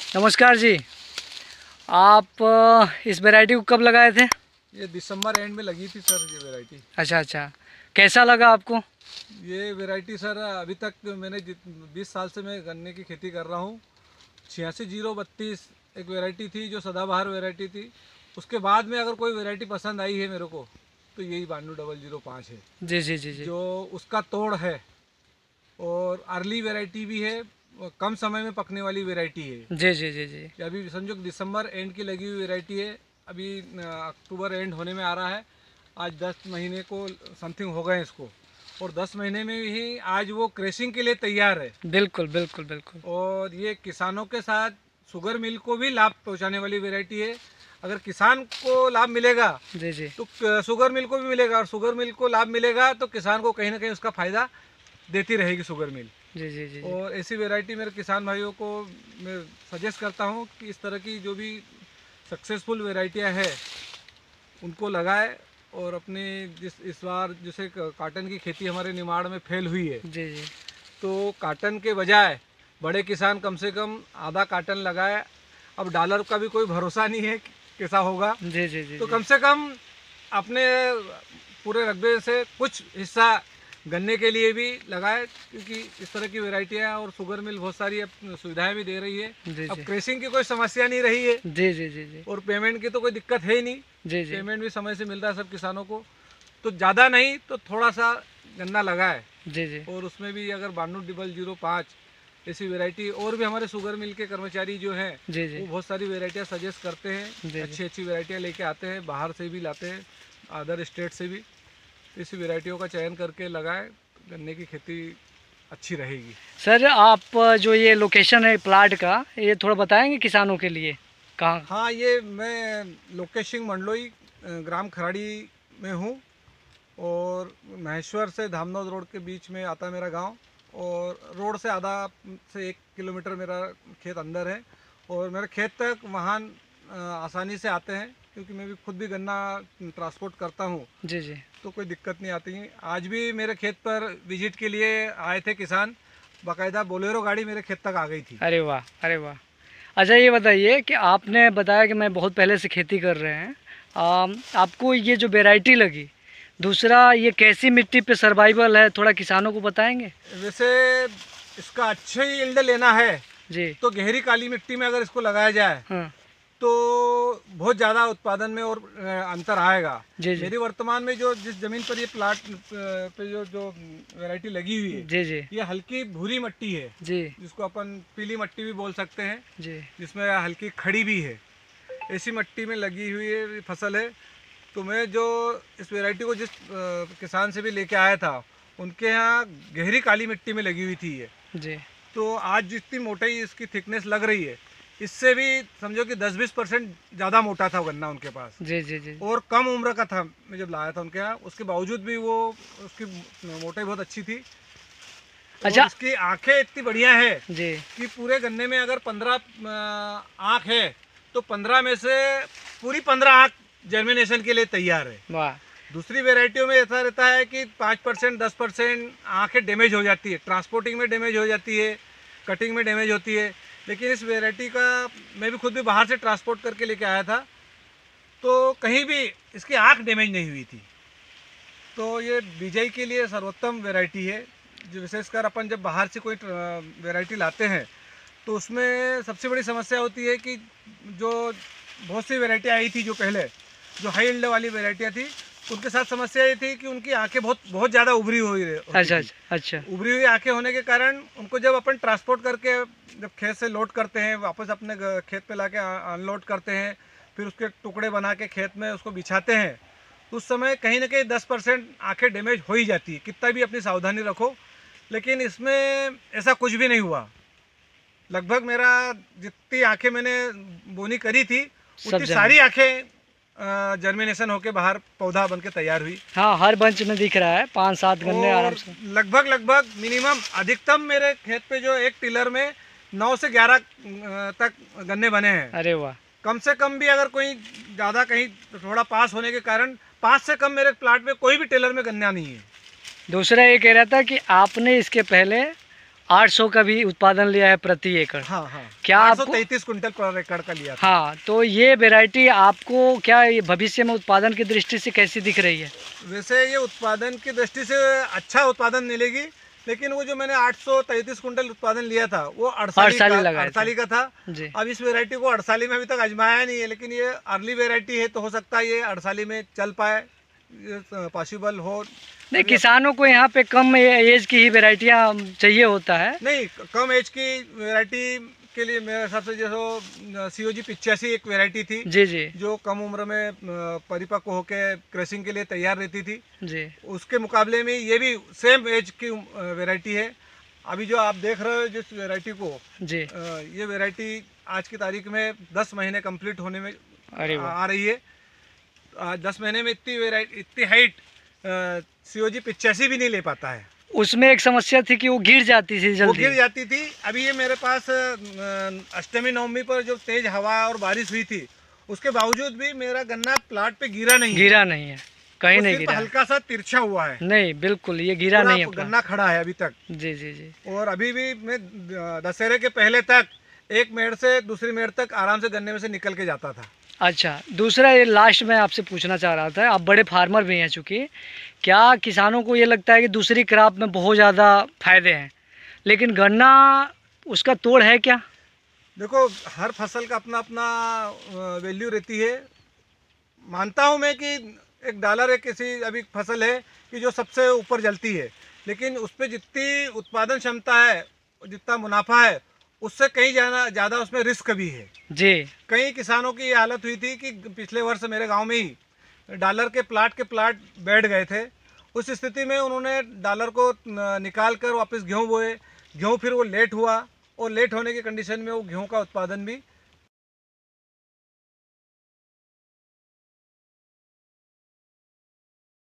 नमस्कार जी। आप इस वैरायटी को कब लगाए थे? ये दिसंबर एंड में लगी थी सर ये वैरायटी। अच्छा अच्छा, कैसा लगा आपको? ये वैरायटी सर अभी तक मैंने 20 साल से मैं गन्ने की खेती कर रहा हूँ। 86-032 एक वैरायटी थी जो सदाबहार वैरायटी थी। उसके बाद में अगर कोई वैरायटी पसंद आई है मेरे को तो यही 92-005 है जी जी जी जी। जो उसका तोड़ है। और अर्ली वैरायटी भी है, कम समय में पकने वाली वैरायटी है। जी जी जी जी। कि अभी समझो दिसंबर एंड की लगी हुई वैरायटी है। अभी अक्टूबर एंड होने में आ रहा है। आज 10 महीने को समथिंग हो गए इसको, और 10 महीने में ही आज वो क्रैशिंग के लिए तैयार है। बिल्कुल बिल्कुल बिल्कुल। और ये किसानों के साथ शुगर मिल को भी लाभ पहुंचाने वाली वैरायटी है। अगर किसान को लाभ मिलेगा जी जी तो शुगर मिल को भी मिलेगा, और शुगर मिल को लाभ मिलेगा तो किसान को कहीं ना कहीं उसका फ़ायदा देती रहेगी शुगर मिल। जी जी जी जी। और ऐसी वैरायटी मेरे किसान भाइयों को मैं सजेस्ट करता हूँ कि इस तरह की जो भी सक्सेसफुल वैरायटियाँ हैं उनको लगाए। और अपने इस बार जैसे काटन की खेती हमारे निमाड़ में फेल हुई है, जी जी तो काटन के बजाय बड़े किसान कम से कम आधा काटन लगाए। अब डॉलर का भी कोई भरोसा नहीं है कि कैसा होगा, जी जी जी तो जी। कम से कम अपने पूरे रकबे से कुछ हिस्सा गन्ने के लिए भी लगाए, क्योंकि इस तरह की वैरायटियाँ और शुगर मिल बहुत सारी अब सुविधाएं भी दे रही है। जी अब जी क्रेशिंग की कोई समस्या नहीं रही है, जी जी जी जी और पेमेंट की तो कोई दिक्कत है ही नहीं। जी जी पेमेंट भी समय से मिलता है सब किसानों को। तो ज़्यादा नहीं तो थोड़ा सा गन्ना लगाए। जी जी और उसमें भी अगर 92-005 ऐसी वैरायटी, और भी हमारे शुगर मिल के कर्मचारी जो हैं जी जी वो बहुत सारी वैरायटियाँ सजेस्ट करते हैं, जी अच्छी अच्छी वैरायटियाँ लेके आते हैं, बाहर से भी लाते हैं, अदर स्टेट से भी। इसी वैरायटियों का चयन करके लगाएं, गन्ने की खेती अच्छी रहेगी। सर, आप जो ये लोकेशन है प्लाट का, ये थोड़ा बताएंगे किसानों के लिए कहाँ? हाँ, ये मैं लोकेशिंग मंडलोई ग्राम खराड़ी में हूँ, और महेश्वर से धामनोद रोड के बीच में आता है मेरा गांव। और रोड से आधा से 1 किलोमीटर मेरा खेत अंदर है। और मेरे खेत तक वाहन आसानी से आते हैं, क्योंकि मैं भी खुद भी गन्ना ट्रांसपोर्ट करता हूँ, जी जी। तो कोई दिक्कत नहीं आती। आज भी मेरे खेत पर विजिट के लिए आए थे किसान, बाकायदा बोलेरो गाड़ी मेरे खेत तक आ गई थी। अरे वाह, अरे वाह। अच्छा, ये बताइए कि आपने बताया कि मैं बहुत पहले से खेती कर रहे हैं, आपको ये जो वैरायटी लगी, दूसरा ये कैसी मिट्टी पे सर्वाइवल है, थोड़ा किसानों को बताएंगे? वैसे इसका अच्छे यील्ड लेना है जी। तो गहरी काली मिट्टी में अगर इसको लगाया जाए हाँ। तो बहुत ज़्यादा उत्पादन में और अंतर आएगा। जी जी मेरी वर्तमान में जो जिस ज़मीन पर ये प्लाट पे जो जो वैरायटी लगी हुई है, जी जी ये हल्की भूरी मिट्टी है, जी जिसको अपन पीली मिट्टी भी बोल सकते हैं, जी जिसमें हल्की खड़ी भी है। ऐसी मिट्टी में लगी हुई है फसल है। तो मैं जो इस वैरायटी को जिस किसान से भी लेके आया था, उनके यहाँ गहरी काली मिट्टी में लगी हुई थी ये। जी। तो आज जितनी मोटाई इसकी थिकनेस लग रही है, इससे भी समझो कि 10-20% ज़्यादा मोटा था गन्ना उनके पास, जी जी जी। और कम उम्र का था मैं जब लाया था उनके यहाँ। उसके बावजूद भी वो उसकी मोटाई बहुत अच्छी थी। और अच्छा। इसकी आंखें इतनी बढ़िया है जी। कि पूरे गन्ने में अगर 15 आँख है तो 15 में से पूरी 15 आँख जर्मिनेशन के लिए तैयार है। वाह। दूसरी वेराइटियों में ऐसा रहता है कि 5% 10% आँखें डैमेज हो जाती है, ट्रांसपोर्टिंग में डैमेज हो जाती है, कटिंग में डैमेज होती है। लेकिन इस वेराइटी का मैं भी खुद भी बाहर से ट्रांसपोर्ट करके लेके आया था, तो कहीं भी इसकी आँख डैमेज नहीं हुई थी। तो ये बीजाई के लिए सर्वोत्तम वेराइटी है। जो विशेषकर अपन जब बाहर से कोई वेराइटी लाते हैं तो उसमें सबसे बड़ी समस्या होती है कि जो बहुत सी वेराइटी आई थी जो पहले, जो हाई यील्ड वाली वेराइटियाँ थी, उनके साथ समस्या ये थी कि उनकी आंखें बहुत बहुत ज़्यादा उभरी हुई होती अच्छा थी। अच्छा अच्छा। उभरी हुई आंखें होने के कारण उनको जब अपन ट्रांसपोर्ट करके जब खेत से लोड करते हैं, वापस अपने खेत पे लाके अनलोड करते हैं, फिर उसके टुकड़े बना के खेत में उसको बिछाते हैं, तो उस समय कहीं ना कहीं 10% आँखें डैमेज हो ही जाती है, कितना भी अपनी सावधानी रखो। लेकिन इसमें ऐसा कुछ भी नहीं हुआ। लगभग मेरा जितनी आंखें मैंने बोनी करी थी, उतनी सारी आंखें जर्मिनेशन होके बाहर पौधा बन के तैयार हुई। हाँ, हर बंच में दिख रहा है 5-7 गन्ने आराम और से। लगभग मिनिमम अधिकतम मेरे खेत पे जो एक टिलर में 9 से 11 तक गन्ने बने हैं। अरे वाह। कम से कम भी अगर कोई ज़्यादा कहीं थोड़ा पास होने के कारण 5 से कम मेरे प्लाट में कोई भी टेलर में गन्ना नहीं है। दूसरा ये कह रहा था कि आपने इसके पहले 800 का भी उत्पादन लिया है प्रति एकड़। हाँ हाँ, क्या आपको 833 कुंटल पर एकड़ का लिया था। हाँ, तो ये वैरायटी आपको क्या ये भविष्य में उत्पादन की दृष्टि से कैसी दिख रही है? वैसे ये उत्पादन की दृष्टि से अच्छा उत्पादन मिलेगी, लेकिन वो जो मैंने 833 कुंटल उत्पादन लिया था वो अड़साली लगाया था। अड़साली का था। जी अब इस वैरायटी को अड़साली में अभी तक आजमाया नहीं है, लेकिन ये अर्ली वैरायटी है तो हो सकता है ये अड़साली में चल पाए, पॉसिबल हो। नहीं, किसानों को यहाँ पे कम एज की ही वैरायटियाँ चाहिए होता है। नहीं, कम एज की वैरायटी के लिए मेरे हिसाब से जो COG 85 एक वैरायटी थी जी जी जो कम उम्र में परिपक्व होकर क्रशिंग के लिए तैयार रहती थी, जी उसके मुकाबले में ये भी सेम एज की वैरायटी है। अभी जो आप देख रहे हो जिस वैरायटी को, जी। ये वैरायटी आज की तारीख में 10 महीने कंप्लीट होने में अरे वाह। आ रही है। 10 महीने में इतनी हाइट COG 85 भी नहीं ले पाता है। उसमें एक समस्या थी कि वो गिर जाती थी वो जल्दी। गिर जाती थी। अभी ये मेरे पास अष्टमी नवमी पर जो तेज हवा और बारिश हुई थी, उसके बावजूद भी मेरा गन्ना प्लाट पे गिरा नहीं है। गिरा नहीं है, कहीं वो नहीं सिर्फ गिरा। हल्का सा तिरछा हुआ है। नहीं, बिल्कुल ये गिरा पूरा नहीं है गन्ना खड़ा है अभी तक। जी जी जी। और अभी भी मैं दशहरे के पहले तक एक मेड़ से दूसरी मेड़ तक आराम से गन्ने में से निकल के जाता था। अच्छा, दूसरा ये लास्ट में आपसे पूछना चाह रहा था, आप बड़े फार्मर भी हैं चूँकि, क्या किसानों को ये लगता है कि दूसरी क्रॉप में बहुत ज़्यादा फायदे हैं, लेकिन गन्ना उसका तोड़ है क्या? देखो, हर फसल का अपना अपना वैल्यू रहती है। मानता हूँ मैं कि $1 एक ऐसी अभी फसल है कि जो सबसे ऊपर जलती है, लेकिन उस पर जितनी उत्पादन क्षमता है, जितना मुनाफा है, उससे कहीं ज़्यादा उसमें रिस्क भी है। जी कई किसानों की ये हालत हुई थी कि पिछले वर्ष मेरे गांव में ही डॉलर के प्लाट बैठ गए थे। उस स्थिति में उन्होंने डॉलर को निकाल कर वापस गेहूँ बोए। गेहूँ फिर वो लेट हुआ और लेट होने की कंडीशन में वो गेहूँ का उत्पादन भी